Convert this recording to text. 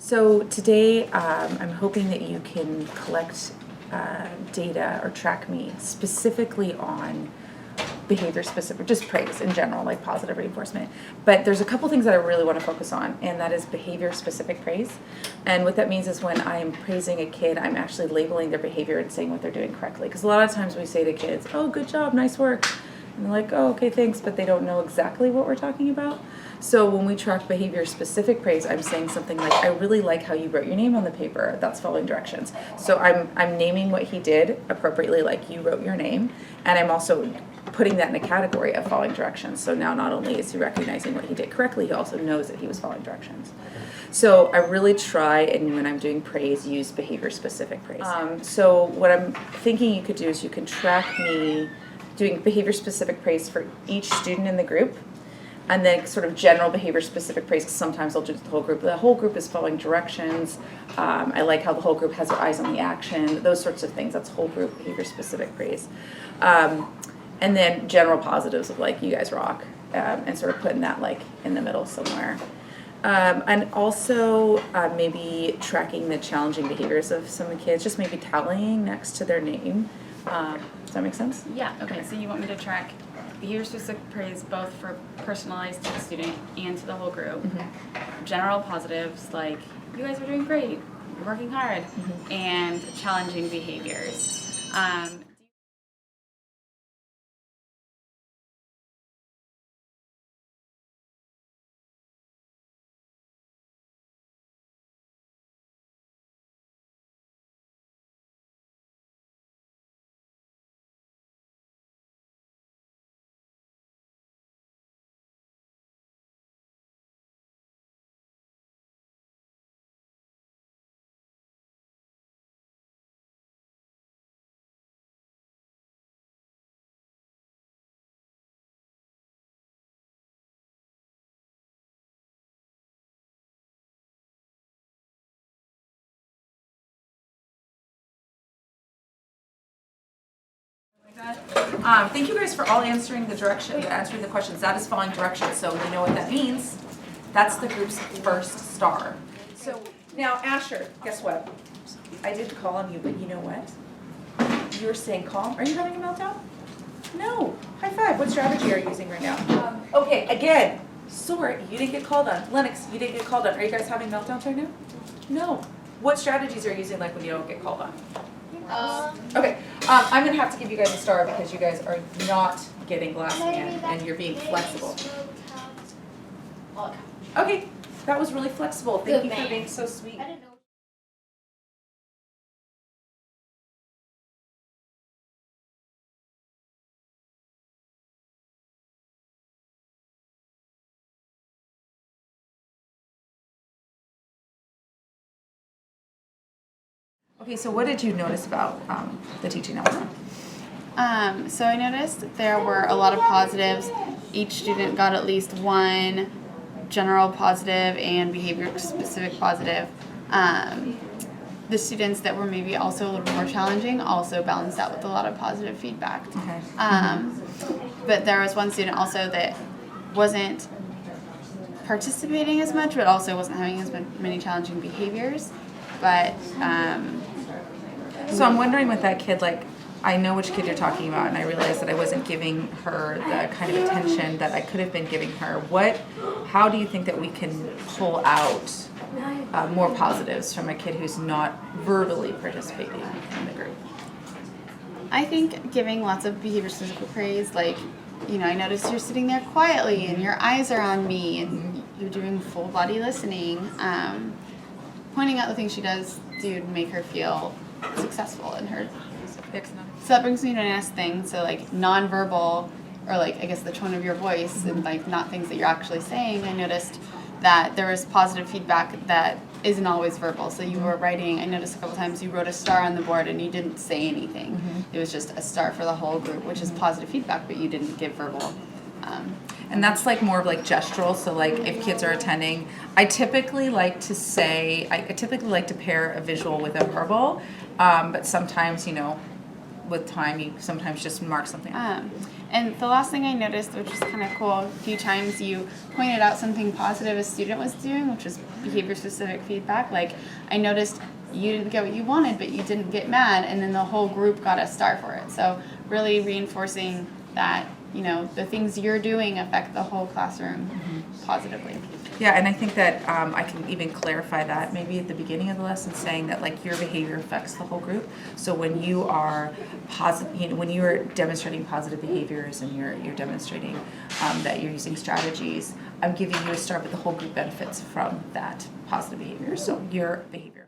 So today, I'm hoping that you can collect data or track me specifically on behavior specific, just praise in general, like positive reinforcement. But there's a couple things that I really want to focus on, and that is behavior specific praise. And what that means is when I'm praising a kid, I'm actually labeling their behavior and saying what they're doing correctly. Because a lot of times we say to kids, oh, good job, nice work. And they're like, oh, okay, thanks, but they don't know exactly what we're talking about. So when we track behavior specific praise, I'm saying something like, I really like how you wrote your name on the paper. That's following directions. So I'm naming what he did appropriately, like you wrote your name, and I'm also putting that in a category of following directions. So now not only is he recognizing what he did correctly, he also knows that he was following directions. So I really try, and when I'm doing praise, use behavior specific praise. So what I'm thinking you could do is you can track me doing behavior specific praise for each student in the group, and then sort of general behavior specific praise, because sometimes I'll do the whole group. The whole group is following directions. I like how the whole group has their eyes on the action, those sorts of things. That's whole group behavior specific praise. And then general positives of like, you guys rock, and sort of putting that like in the middle somewhere. And also maybe tracking the challenging behaviors of some of the kids, just maybe tallying next to their name. Does that make sense? Yeah, okay, so you want me to track behavior specific praise both for personalized to the student and to the whole group. Mm-hmm. General positives like, you guys are doing great, you're working hard, mm-hmm. and challenging behaviors. Thank you guys for all answering the questions. That is following directions, so we know what that means. That's the group's first star. So now, Asher, guess what? I didn't call on you, but you know what? You were staying calm. Are you having a meltdown? No. High five. What strategy are you using right now? Okay, again, Sora, you didn't get called on. Lennox, you didn't get called on. Are you guys having meltdowns right now? No. What strategies are you using like when you don't get called on? Okay, I'm going to have to give you guys a star because you guys are not getting glass and you're being flexible. Okay, that was really flexible. Thank you for being so sweet. Okay, so what did you notice about the teaching element? So I noticed there were a lot of positives. Each student got at least one general positive and behavior specific positive. The students that were maybe also a little more challenging also balanced out with a lot of positive feedback. Okay. But there was one student also that wasn't participating as much, but also wasn't having as many challenging behaviors. But so I'm wondering with that kid, like, I know which kid you're talking about, and I realized that I wasn't giving her the kind of attention that I could have been giving her. How do you think that we can pull out more positives from a kid who's not verbally participating in the group? I think giving lots of behavior specific praise, like, I noticed you're sitting there quietly and your eyes are on me and you're doing full body listening. Pointing out the things she does to make her feel successful in her. So that brings me to the next thing. So like nonverbal, or like I guess the tone of your voice, and like not things that you're actually saying. I noticed that there was positive feedback that isn't always verbal. So you were writing, I noticed a couple times you wrote a star on the board and you didn't say anything. It was just a star for the whole group, which is positive feedback, but you didn't give verbal. And that's like more of like gestural. So like if kids are attending, I typically like to pair a visual with a verbal, but sometimes, with time, you sometimes just mark something up. And the last thing I noticed, which was kind of cool, a few times you pointed out something positive a student was doing, which was behavior-specific feedback. Like, I noticed you didn't get what you wanted, but you didn't get mad, and then the whole group got a star for it. So really reinforcing that, you know, the things you're doing affect the whole classroom positively. Yeah, and I think that I can even clarify that maybe at the beginning of the lesson, saying that like your behavior affects the whole group. So when you are positive, you know, when you are demonstrating positive behaviors and you're demonstrating that you're using strategies, I'm giving you a star, but the whole group benefits from that positive behavior. So your behavior.